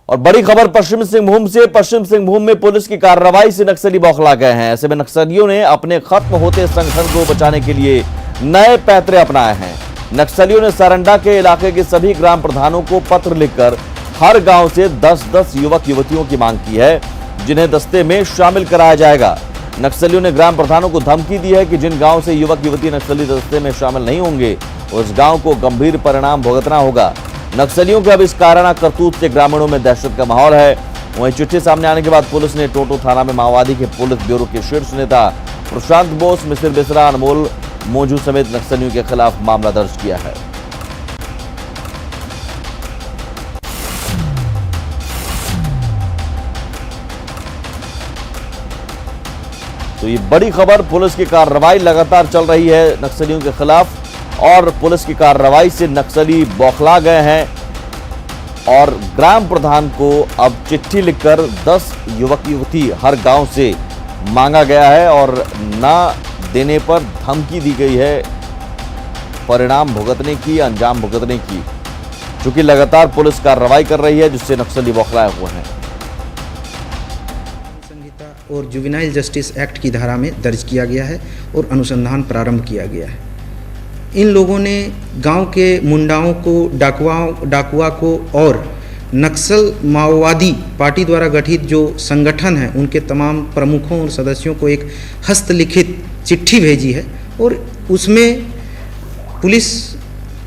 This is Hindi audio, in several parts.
और बड़ी खबर पश्चिम सिंहभूम से। पश्चिम सिंहभूम में पुलिस की कार्रवाई से नक्सली बौखला गए हैं। ऐसे में नक्सलियों ने अपने खत्म होते संगठन को बचाने के लिए नए पैतरे अपनाए हैं। नक्सलियों ने सारंडा के इलाके के सभी ग्राम प्रधानों को पत्र लिखकर हर गांव से 10-10 युवक युवतियों की मांग की है, जिन्हें दस्ते में शामिल कराया जाएगा। नक्सलियों ने ग्राम प्रधानों को धमकी दी है कि जिन गांव से युवक युवती नक्सली दस्ते में शामिल नहीं होंगे, उस गांव को गंभीर परिणाम भुगतना होगा। नक्सलियों के अब इस कारणा करतूत से ग्रामीणों में दहशत का माहौल है। वहीं चिट्ठी सामने आने के बाद पुलिस ने टोटो थाना में माओवादी के पुलिस ब्यूरो के शीर्ष नेता प्रशांत बोस, मिसिर बेसरा, अनमोल मोजू समेत नक्सलियों के खिलाफ मामला दर्ज किया है। तो ये बड़ी खबर, पुलिस की कार्रवाई लगातार चल रही है नक्सलियों के खिलाफ और पुलिस की कार्रवाई से नक्सली बौखला गए हैं और ग्राम प्रधान को अब चिट्ठी लिखकर 10 युवक युवती हर गांव से मांगा गया है और ना देने पर धमकी दी गई है परिणाम भुगतने की, अंजाम भुगतने की। चूंकि लगातार पुलिस कार्रवाई कर रही है जिससे नक्सली बौखलाए हुए हैं। संहिता और जुवेनाइल जस्टिस एक्ट की धारा में दर्ज किया गया है और अनुसंधान प्रारंभ किया गया है। इन लोगों ने गांव के मुंडाओं को, डाकुआ को और नक्सल माओवादी पार्टी द्वारा गठित जो संगठन है उनके तमाम प्रमुखों और सदस्यों को एक हस्तलिखित चिट्ठी भेजी है और उसमें पुलिस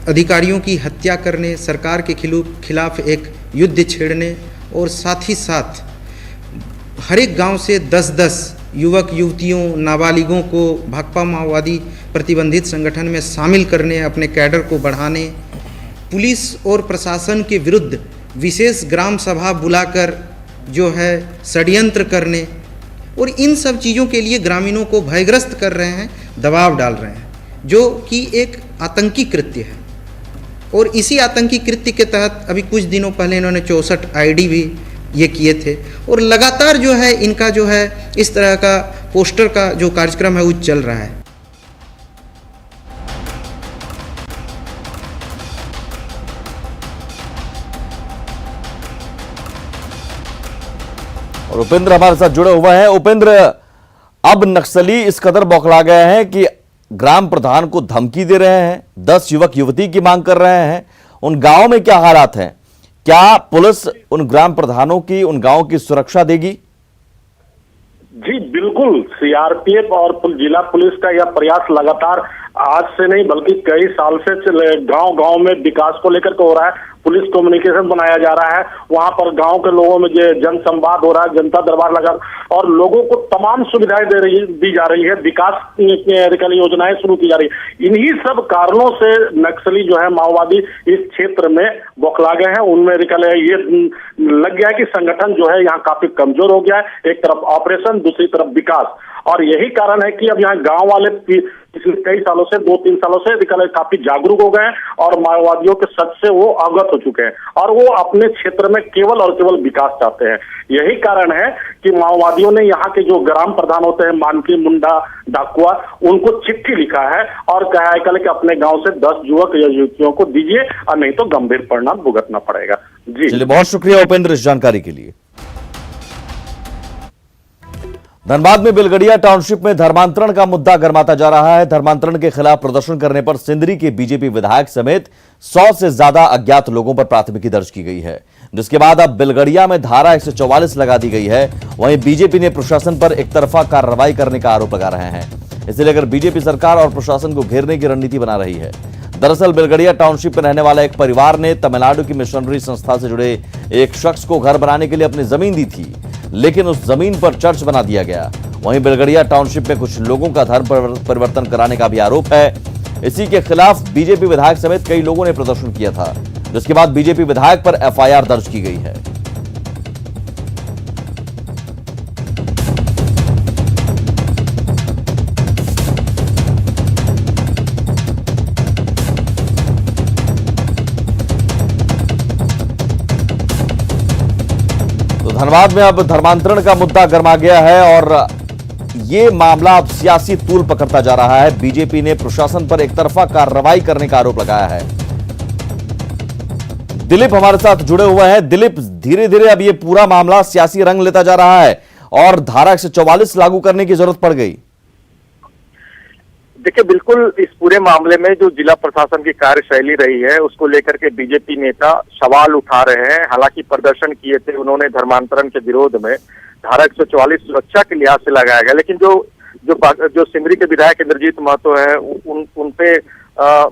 अधिकारियों की हत्या करने, सरकार के खिलाफ एक युद्ध छेड़ने और साथ ही साथ हर एक गांव से 10-10 युवक युवतियों, नाबालिगों को भाकपा माओवादी प्रतिबंधित संगठन में शामिल करने, अपने कैडर को बढ़ाने, पुलिस और प्रशासन के विरुद्ध विशेष ग्राम सभा बुलाकर जो है षड्यंत्र करने और इन सब चीज़ों के लिए ग्रामीणों को भयग्रस्त कर रहे हैं, दबाव डाल रहे हैं, जो कि एक आतंकी कृत्य है। और इसी आतंकी कृत्य के तहत अभी कुछ दिनों पहले इन्होंने 64 आईडी भी ये किए थे और लगातार जो है इनका जो है इस तरह का पोस्टर का जो कार्यक्रम है वो चल रहा है। और उपेंद्र हमारे साथ जुड़े हुए हैं। उपेंद्र, अब नक्सली इस कदर बौखला गए हैं कि ग्राम प्रधान को धमकी दे रहे हैं, 10 युवक युवती की मांग कर रहे हैं। उन गांव में क्या हालात हैं? क्या पुलिस उन ग्राम प्रधानों की, उन गांव की सुरक्षा देगी? जी बिल्कुल, सीआरपीएफ और जिला पुलिस का यह प्रयास लगातार आज से नहीं बल्कि कई साल से गांव गांव में विकास को लेकर के हो रहा है। पुलिस कम्युनिकेशन बनाया जा रहा है, वहां पर गांव के लोगों में जन संवाद हो रहा है, जनता दरबार लगा और लोगों को तमाम सुविधाएं दी जा रही है, विकास योजनाएं शुरू की जा रही है। इन्हीं सब कारणों से नक्सली जो है माओवादी इस क्षेत्र में बौखला गए हैं। उनमें ये लग गया है कि संगठन जो है यहाँ काफी कमजोर हो गया है, एक तरफ ऑपरेशन, दूसरी तरफ विकास। और यही कारण है कि अब यहाँ गांव वाले पिछले कई सालों से, 2-3 सालों से काफी जागरूक हो गए हैं और माओवादियों के सच से वो अवगत हो चुके हैं और वो अपने क्षेत्र में केवल और केवल विकास चाहते हैं। यही कारण है कि माओवादियों ने यहाँ के जो ग्राम प्रधान होते हैं, मानकी, मुंडा, डाकुआ, उनको चिट्ठी लिखा है और कहा है कल कि अपने गांव से 10 युवक या युवतियों को दीजिए और नहीं तो गंभीर परिणाम भुगतना पड़ेगा। जी चलिए, बहुत शुक्रिया उपेंद्र इस जानकारी के लिए। धनबाद में बिलगड़िया टाउनशिप में धर्मांतरण का मुद्दा गर्माता जा रहा है। धर्मांतरण के खिलाफ प्रदर्शन करने पर सिंदरी के बीजेपी विधायक समेत 100 से ज्यादा अज्ञात लोगों पर प्राथमिकी दर्ज की गई है, जिसके बाद अब बिलगड़िया में धारा 144 लगा दी गई है। वहीं बीजेपी ने प्रशासन पर एक तरफा कार्रवाई करने का आरोप लगा रहे हैं। इसे लेकर बीजेपी सरकार और प्रशासन को घेरने की रणनीति बना रही है। दरअसल बिलगड़िया टाउनशिप में रहने वाला एक परिवार ने तमिलनाडु की मिशनरी संस्था से जुड़े एक शख्स को घर बनाने के लिए अपनी जमीन दी थी, लेकिन उस जमीन पर चर्च बना दिया गया। वहीं बिलगड़िया टाउनशिप में कुछ लोगों का धर्म परिवर्तन कराने का भी आरोप है। इसी के खिलाफ बीजेपी विधायक समेत कई लोगों ने प्रदर्शन किया था, जिसके बाद बीजेपी विधायक पर एफआईआर दर्ज की गई है। धनबाद में अब धर्मांतरण का मुद्दा गर्मा गया है और ये मामला अब सियासी तूल पकड़ता जा रहा है। बीजेपी ने प्रशासन पर एक तरफा कार्रवाई करने का आरोप लगाया है। दिलीप हमारे साथ जुड़े हुए हैं। दिलीप, धीरे धीरे अब ये पूरा मामला सियासी रंग लेता जा रहा है और धारा 144 लागू करने की जरूरत पड़ गई। देखिए, बिल्कुल इस पूरे मामले में जो जिला प्रशासन की कार्यशैली रही है उसको लेकर के बीजेपी नेता सवाल उठा रहे हैं। हालांकि प्रदर्शन किए थे उन्होंने धर्मांतरण के विरोध में, धारा 144 सुरक्षा के लिहाज से लगाया गया, लेकिन जो सिमरी के विधायक इंद्रजीत महतो है उन पे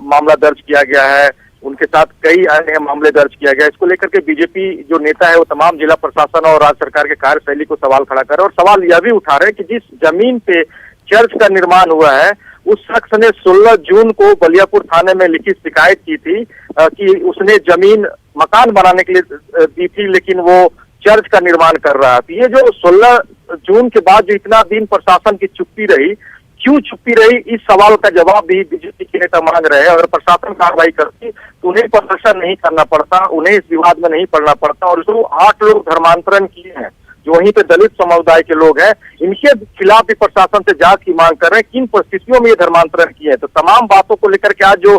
मामला दर्ज किया गया है, उनके साथ कई अन्य मामले दर्ज किया गया। इसको लेकर के बीजेपी जो नेता है वो तमाम जिला प्रशासन और राज्य सरकार के कार्यशैली को सवाल खड़ा कर रहे हैं और सवाल यह भी उठा रहे हैं कि जिस जमीन पे चर्च का निर्माण हुआ है उस शख्स ने 16 जून को बलियापुर थाने में लिखित शिकायत की थी कि उसने जमीन मकान बनाने के लिए दी थी, लेकिन वो चर्च का निर्माण कर रहा था। ये जो 16 जून के बाद जो इतना दिन प्रशासन की चुप्पी रही, क्यों चुप्पी रही, इस सवाल का जवाब भी बीजेपी के नेता मांग रहे हैं। अगर प्रशासन कार्रवाई करती तो उन्हें प्रदर्शन नहीं करना पड़ता, उन्हें इस विवाद में नहीं पड़ना पड़ता। और जो 8 लोग धर्मांतरण किए हैं, जो वहीं पे दलित समुदाय के लोग हैं, इनके खिलाफ भी प्रशासन से जांच की मांग कर रहे हैं, किन परिस्थितियों में ये धर्मांतरण किए हैं। तो तमाम बातों को लेकर के आज जो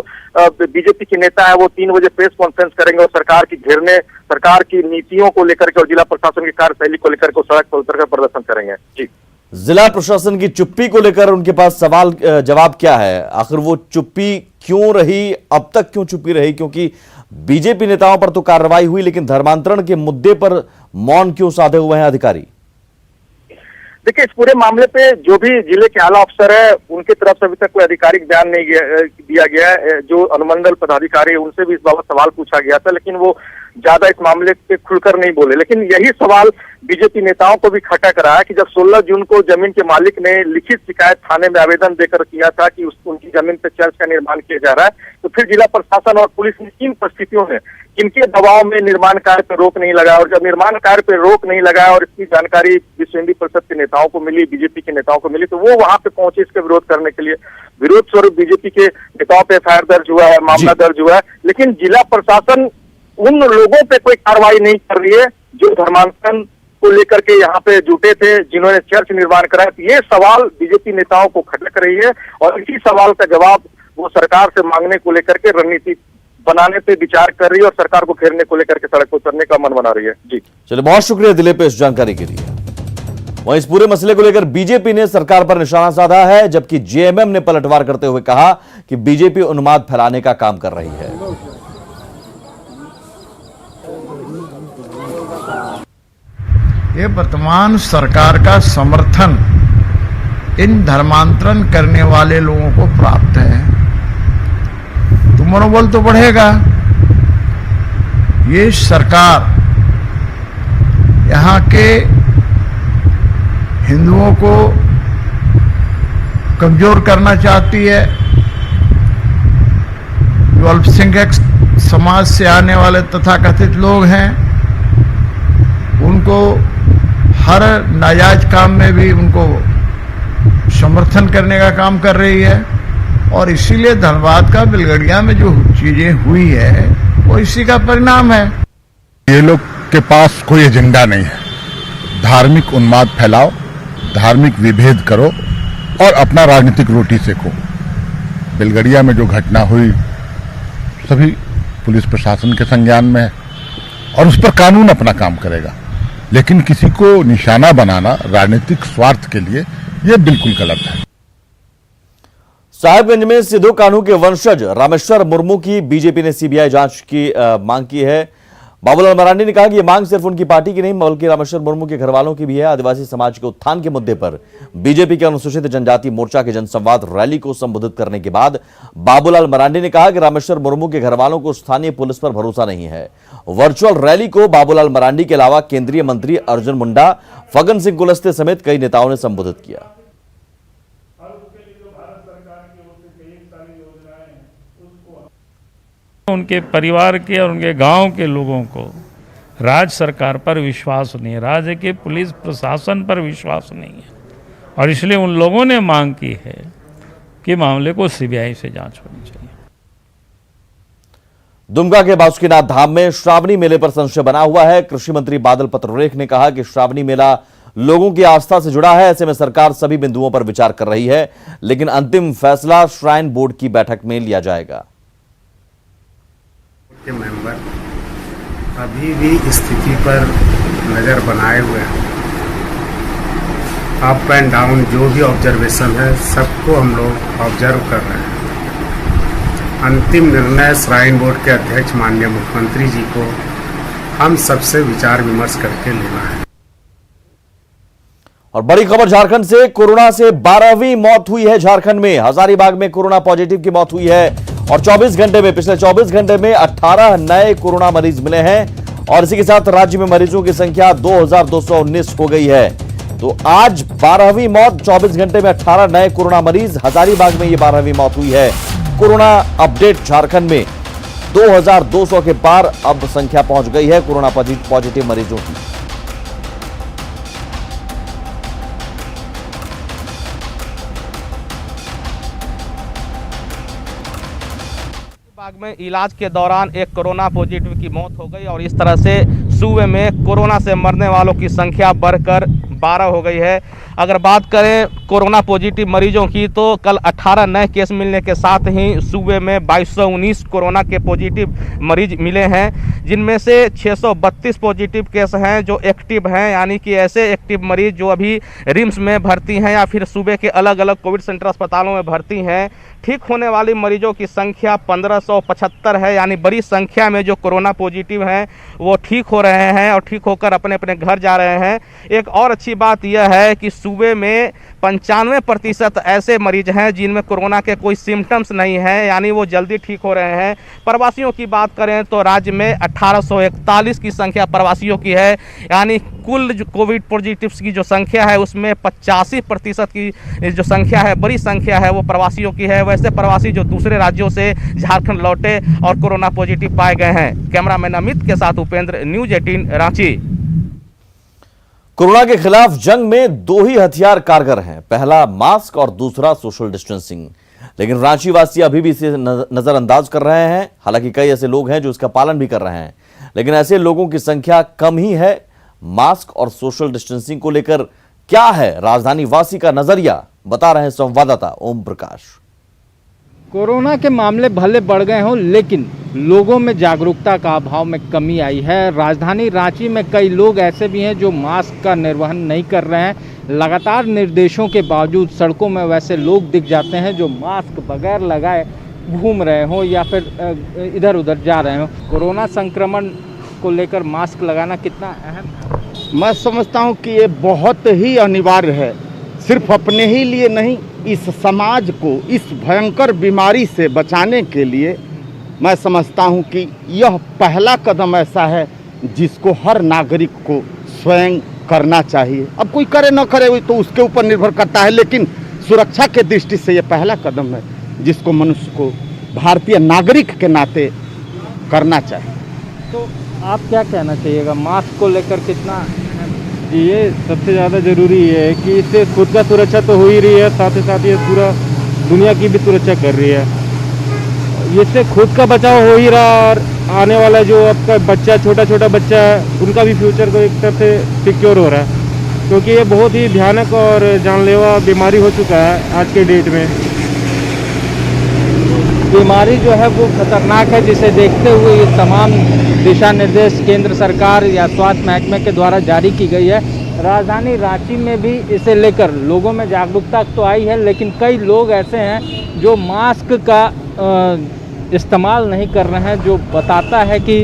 बीजेपी के नेता है वो 3 बजे प्रेस कॉन्फ्रेंस करेंगे और सरकार की नीतियों को लेकर के और जिला प्रशासन की कार्यशैली को लेकर के सड़क पर उतर कर प्रदर्शन करेंगे। जी, जिला प्रशासन की चुप्पी को लेकर उनके पास सवाल जवाब क्या है? आखिर वो चुप्पी क्यों रही, अब तक क्यों चुप्पी रही? क्योंकि बीजेपी नेताओं पर तो कार्रवाई हुई, लेकिन धर्मांतरण के मुद्दे पर मौन क्यों साधे हुए हैं अधिकारी? देखिए, इस पूरे मामले पे जो भी जिले के आला अफसर है उनकी तरफ से अभी तक कोई आधिकारिक बयान नहीं दिया गया है। जो अनुमंडल पदाधिकारी है उनसे भी इस बाबत सवाल पूछा गया था, लेकिन वो ज्यादा इस मामले पे खुलकर नहीं बोले। लेकिन यही सवाल बीजेपी नेताओं को भी खटक रहा है कि जब 16 जून को जमीन के मालिक ने लिखित शिकायत थाने में आवेदन देकर किया था कि उनकी जमीन पे चर्च का निर्माण किया जा रहा है, तो फिर जिला प्रशासन और पुलिस ने किन परिस्थितियों में, किनके दबाव में निर्माण कार्य पर रोक नहीं लगाया। और जब निर्माण कार्य पर रोक नहीं लगाया और इसकी जानकारी विश्व हिंदी परिषद के नेताओं को मिली, बीजेपी के नेताओं को मिली, तो वो वहां पे पहुंचे इसका विरोध करने के लिए। विरोध स्वरूप बीजेपी के नेताओं पे एफआईआर दर्ज हुआ है, मामला दर्ज हुआ है, लेकिन जिला प्रशासन उन लोगों पे कोई कार्रवाई नहीं कर रही है जो धर्मांतरण को लेकर के यहाँ पे जुटे थे, जिन्होंने चर्च निर्माण कराया। तो ये सवाल बीजेपी नेताओं को खटक रही है और इसी सवाल का जवाब वो सरकार से मांगने को लेकर के रणनीति बनाने पे विचार कर रही है और सरकार को घेरने को लेकर के सड़क पर उतरने का मन बना रही है। जी, चलिए, बहुत शुक्रिया दिलीप इस जानकारी के लिए। वहीं इस पूरे मसले को लेकर बीजेपी ने सरकार पर निशाना साधा है, जबकि जेएमएम ने पलटवार करते हुए कहा कि बीजेपी उन्माद फैलाने का काम कर रही है। ये वर्तमान सरकार का समर्थन इन धर्मांतरण करने वाले लोगों को प्राप्त है, तो मनोबल तो बढ़ेगा। ये सरकार यहाँ के हिंदुओं को कमजोर करना चाहती है। जो अल्पसंख्यक समाज से आने वाले तथाकथित लोग हैं उनको हर नाजायज काम में भी उनको समर्थन करने का काम कर रही है। और इसीलिए धनबाद का बिलगड़िया में जो चीजें हुई है वो इसी का परिणाम है। ये लोग के पास कोई एजेंडा नहीं है। धार्मिक उन्माद फैलाओ, धार्मिक विभेद करो और अपना राजनीतिक रोटी सेको। बिलगड़िया में जो घटना हुई सभी पुलिस प्रशासन के संज्ञान में है और उस पर कानून अपना काम करेगा, लेकिन किसी को निशाना बनाना राजनीतिक स्वार्थ के लिए यह बिल्कुल गलत है। साहिबगंज में सिद्धू कान्हू के वंशज रामेश्वर मुर्मू की बीजेपी ने सीबीआई जांच की मांग की है। बाबूलाल मरांडी ने कहा कि यह मांग सिर्फ उनकी पार्टी की नहीं बल्कि रामेश्वर मुर्मू के घर वालों की भी है। आदिवासी समाज के उत्थान के मुद्दे पर बीजेपी के अनुसूचित जनजाति मोर्चा के जनसंवाद रैली को संबोधित करने के बाद बाबूलाल मरांडी ने कहा कि रामेश्वर मुर्मू के घर वालों को स्थानीय पुलिस पर भरोसा नहीं है। वर्चुअल रैली को बाबूलाल मरांडी के अलावा केंद्रीय मंत्री अर्जुन मुंडा, फग्गन सिंह कुलस्ते समेत कई नेताओं ने संबोधित किया। उनके परिवार के और उनके गांव के लोगों को राज्य सरकार पर विश्वास नहीं है, राज्य के पुलिस प्रशासन पर विश्वास नहीं है और इसलिए उन लोगों ने मांग की है कि मामले को सीबीआई से जांच होनी चाहिए। दुमका के बासुकीनाथ धाम में श्रावणी मेले पर संशय बना हुआ है। कृषि मंत्री बादल पत्रलेख ने कहा कि श्रावणी मेला लोगों की आस्था से जुड़ा है, ऐसे में सरकार सभी बिंदुओं पर विचार कर रही है, लेकिन अंतिम फैसला श्राइन बोर्ड की बैठक में लिया जाएगा। के मेंबर अभी भी स्थिति पर नज़र बनाए हुए हैं। अप एंड डाउन जो भी ऑब्जर्वेशन है सबको हम लोग ऑब्जर्व कर रहे हैं। अंतिम निर्णय श्राइन बोर्ड के अध्यक्ष माननीय मुख्यमंत्री जी को हम सबसे विचार विमर्श करके लेना है। और बड़ी खबर झारखंड से, कोरोना से 12वीं मौत हुई है झारखंड में। हजारीबाग में कोरोना पॉजिटिव की मौत हुई है और पिछले 24 घंटे में 18 नए कोरोना मरीज मिले हैं और इसी के साथ राज्य में मरीजों की संख्या 2219 हो गई है। तो आज 12वीं मौत, 24 घंटे में 18 नए कोरोना मरीज। हजारीबाग में ये 12वीं मौत हुई है। कोरोना अपडेट झारखंड में 2200 के पार अब संख्या पहुंच गई है कोरोना पॉजिटिव मरीजों की। बाग में इलाज के दौरान एक कोरोना पॉजिटिव की मौत हो गई और इस तरह से सूबे में कोरोना से मरने वालों की संख्या बढ़कर 12 हो गई है। अगर बात करें कोरोना पॉजिटिव मरीजों की तो कल 18 नए केस मिलने के साथ ही सूबे में 2219 कोरोना के पॉजिटिव मरीज मिले हैं, जिनमें से 632 पॉजिटिव केस हैं जो एक्टिव हैं, यानी कि ऐसे एक्टिव मरीज जो अभी रिम्स में भर्ती हैं या फिर सूबे के अलग अलग कोविड सेंटर अस्पतालों में भर्ती हैं। ठीक होने वाली मरीजों की संख्या 1575 है, यानी बड़ी संख्या में जो कोरोना पॉजिटिव हैं वो ठीक हो रहे हैं और ठीक होकर अपने अपने घर जा रहे हैं। एक और अच्छी बात यह है कि सूबे में 95% ऐसे मरीज हैं जिनमें कोरोना के कोई सिम्टम्स नहीं हैं, यानी वो जल्दी ठीक हो रहे हैं। प्रवासियों की बात करें तो राज्य में 1841 की संख्या प्रवासियों की है, यानी कुल जो कोविड पॉजिटिव्स की जो संख्या है उसमें 85% की जो संख्या है, बड़ी संख्या है, वो प्रवासियों की है। वैसे प्रवासी जो दूसरे राज्यों से झारखंड लौटे और कोरोना पॉजिटिव पाए गए हैं। कैमरामैन अमित के साथ उपेंद्र, न्यूज़ 18 रांची। कोरोना के खिलाफ जंग में दो ही हथियार कारगर हैं, पहला मास्क और दूसरा सोशल डिस्टेंसिंग। लेकिन रांची वासी अभी भी इसे नजरअंदाज कर रहे हैं। हालांकि कई ऐसे लोग हैं जो इसका पालन भी कर रहे हैं, लेकिन ऐसे लोगों की संख्या कम ही है। मास्क और सोशल डिस्टेंसिंग को लेकर क्या है राजधानी वासी का नजरिया, बता रहे हैं संवाददाता ओम प्रकाश। कोरोना के मामले भले बढ़ गए हों, लेकिन लोगों में जागरूकता का अभाव में कमी आई है। राजधानी रांची में कई लोग ऐसे भी हैं जो मास्क का निर्वहन नहीं कर रहे हैं। लगातार निर्देशों के बावजूद सड़कों में वैसे लोग दिख जाते हैं जो मास्क बगैर लगाए घूम रहे हों या फिर इधर उधर जा रहे हों। कोरोना संक्रमण को लेकर मास्क लगाना कितना अहम है? मैं समझता हूं कि ये बहुत ही अनिवार्य है, सिर्फ अपने ही लिए नहीं, इस समाज को इस भयंकर बीमारी से बचाने के लिए मैं समझता हूं कि यह पहला कदम ऐसा है जिसको हर नागरिक को स्वयं करना चाहिए। अब कोई करे न करे तो उसके ऊपर निर्भर करता है, लेकिन सुरक्षा के दृष्टि से यह पहला कदम है जिसको मनुष्य को भारतीय नागरिक के नाते करना चाहिए। तो आप क्या कहना चाहिएगा मास्क को लेकर कितना? ये सबसे ज़्यादा ज़रूरी है कि इससे खुद का सुरक्षा तो हो ही रही है, साथ ही साथ ये पूरा दुनिया की भी सुरक्षा कर रही है। इससे खुद का बचाव हो ही रहा और आने वाला जो आपका बच्चा, छोटा छोटा बच्चा है, उनका भी फ्यूचर को एक तरह से सिक्योर हो रहा है, क्योंकि ये बहुत ही भयानक और जानलेवा बीमारी हो चुका है आज के डेट में। बीमारी जो है वो खतरनाक है, जिसे देखते हुए ये तमाम दिशा निर्देश केंद्र सरकार या स्वास्थ्य महकमे के द्वारा जारी की गई है। राजधानी रांची में भी इसे लेकर लोगों में जागरूकता तो आई है, लेकिन कई लोग ऐसे हैं जो मास्क का इस्तेमाल नहीं कर रहे हैं, जो बताता है कि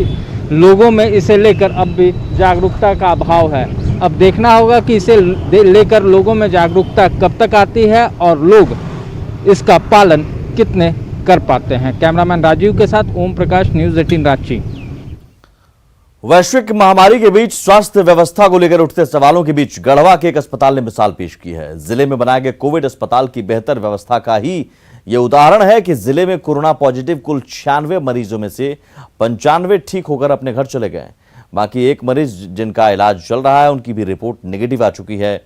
लोगों में इसे लेकर अब भी जागरूकता का अभाव है। अब देखना होगा कि इसे लेकर लोगों में जागरूकता कब तक आती है और लोग इसका पालन कितने कर पाते हैं। कैमरामैन राजीव के साथ ओम प्रकाश, न्यूज़ 18 रांची। वैश्विक महामारी के बीच स्वास्थ्य व्यवस्था को लेकर उठते सवालों के बीच गढ़वा के एक अस्पताल ने मिसाल पेश की है। जिले में बनाए गए कोविड अस्पताल की बेहतर व्यवस्था का ही यह उदाहरण है कि जिले में कोरोना पॉजिटिव कुल 96 मरीजों में से 95 ठीक होकर अपने घर चले गए। बाकी एक मरीज जिनका इलाज चल रहा है उनकी भी रिपोर्ट नेगेटिव आ चुकी है।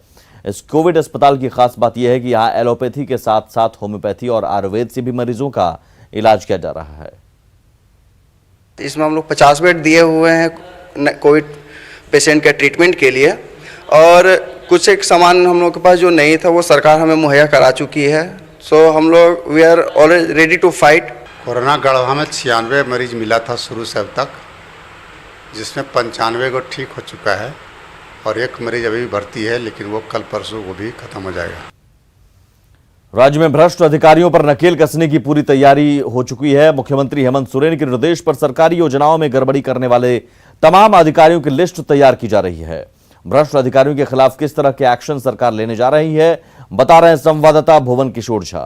इस कोविड अस्पताल की खास बात यह है कि यहाँ एलोपैथी के साथ साथ होम्योपैथी और आयुर्वेद से भी मरीजों का इलाज किया जा रहा है। इसमें हम लोग 50 बेड दिए हुए हैं कोविड पेशेंट के ट्रीटमेंट के लिए, और कुछ एक सामान हम लोग के पास जो नहीं था वो सरकार हमें मुहैया करा चुकी है। सो हम लोग we are always ready to fight. Corona Garhwa में 96 मरीज मिला था शुरू से अब तक, जिसमें 95 को ठीक हो चुका है और एक मरीज अभी भी भर्ती है, लेकिन वो कल परसों वो भी खत्म हो जाएगा। राज्य में भ्रष्ट अधिकारियों पर नकेल कसने की पूरी तैयारी हो चुकी है। मुख्यमंत्री हेमंत सोरेन के निर्देश पर सरकारी योजनाओं में गड़बड़ी करने वाले तमाम अधिकारियों की लिस्ट तैयार की जा रही है। भ्रष्ट अधिकारियों के खिलाफ किस तरह के एक्शन सरकार लेने जा रही है, बता रहे हैं संवाददाता भुवन किशोर झा।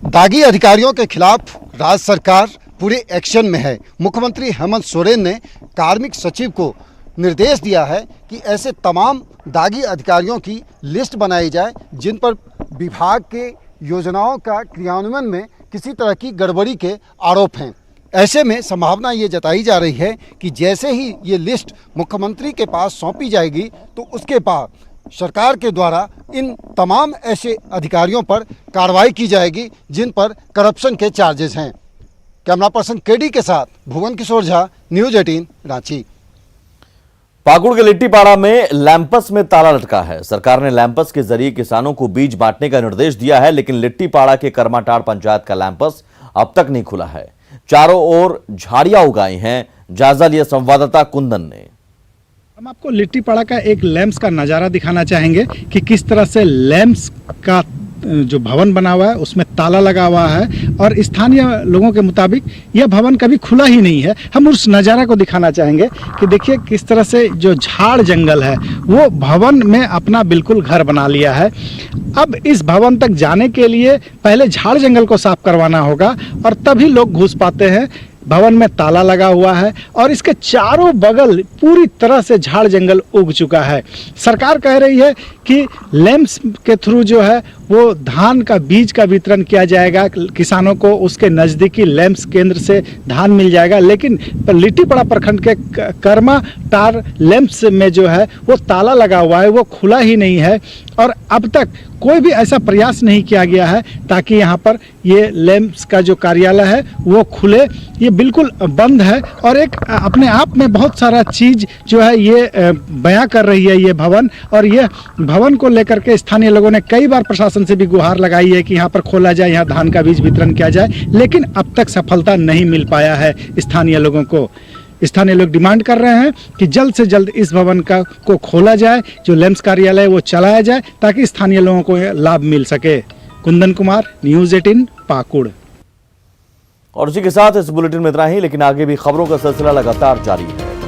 दागी अधिकारियों के खिलाफ राज्य सरकार पूरे एक्शन में है। मुख्यमंत्री हेमंत सोरेन ने कार्मिक सचिव को निर्देश दिया है कि ऐसे तमाम दागी अधिकारियों की लिस्ट बनाई जाए जिन पर विभाग के योजनाओं का क्रियान्वयन में किसी तरह की गड़बड़ी के आरोप हैं। ऐसे में संभावना ये जताई जा रही है कि जैसे ही ये लिस्ट मुख्यमंत्री के पास सौंपी जाएगी तो उसके बाद सरकार के द्वारा इन तमाम ऐसे अधिकारियों पर कार्रवाई की जाएगी जिन पर करप्शन के चार्जेस हैं। कैमरा पर्सन केडी के साथ भुवन किशोर झा, न्यूज 18 रांची। पाकुड़ के लिट्टीपाड़ा में लैंपस में ताला लटका है। सरकार ने लैंपस के जरिए किसानों को बीज बांटने का निर्देश दिया है, लेकिन लिट्टीपाड़ा के कर्माटाड़ पंचायत का लैंपस अब तक नहीं खुला है। चारों ओर झाड़ियां उगाई हैं। जायजा लिया संवाददाता कुंदन ने। हम आपको लिट्टीपाड़ा का एक लैंप्स का नज़ारा दिखाना चाहेंगे कि किस तरह से लैंप्स का जो भवन बना हुआ है उसमें ताला लगा हुआ है और स्थानीय लोगों के मुताबिक यह भवन कभी खुला ही नहीं है। हम उस नज़ारा को दिखाना चाहेंगे कि देखिए किस तरह से जो झाड़ जंगल है वो भवन में अपना बिल्कुल घर बना लिया है। अब इस भवन तक जाने के लिए पहले झाड़ जंगल को साफ करवाना होगा और तभी लोग घुस पाते हैं। भवन में ताला लगा हुआ है और इसके चारों बगल पूरी तरह से झाड़ जंगल उग चुका है। सरकार कह रही है कि लैंप्स के थ्रू जो है वो धान का बीज का वितरण किया जाएगा, किसानों को उसके नज़दीकी लैंप्स केंद्र से धान मिल जाएगा, लेकिन लिट्टीपाड़ा प्रखंड के कर्माटाड़ लैंप्स में जो है वो ताला लगा हुआ है, वो खुला ही नहीं है और अब तक कोई भी ऐसा प्रयास नहीं किया गया है ताकि यहाँ पर ये लैंप्स का जो कार्यालय है वो खुले। ये बिल्कुल बंद है और एक अपने आप में बहुत सारा चीज़ जो है ये बयां कर रही है ये भवन। और ये भवन को लेकर के स्थानीय लोगों ने कई बार प्रशासन से भी गुहार लगाई है कि यहाँ पर खोला जाए, यहाँ धान का बीज वितरण किया जाए, लेकिन अब तक सफलता नहीं मिल पाया है स्थानीय लोगों को। स्थानीय लोग डिमांड कर रहे हैं कि जल्द से जल्द इस भवन को खोला जाए, जो लैंप्स कार्यालय वो चलाया जाए ताकि स्थानीय लोगों को लाभ मिल सके। कुंदन कुमार, न्यूज 18 पाकुड़। और इसी के साथ इस बुलेटिन में इतना ही, लेकिन आगे भी खबरों का सिलसिला लगातार जारी है।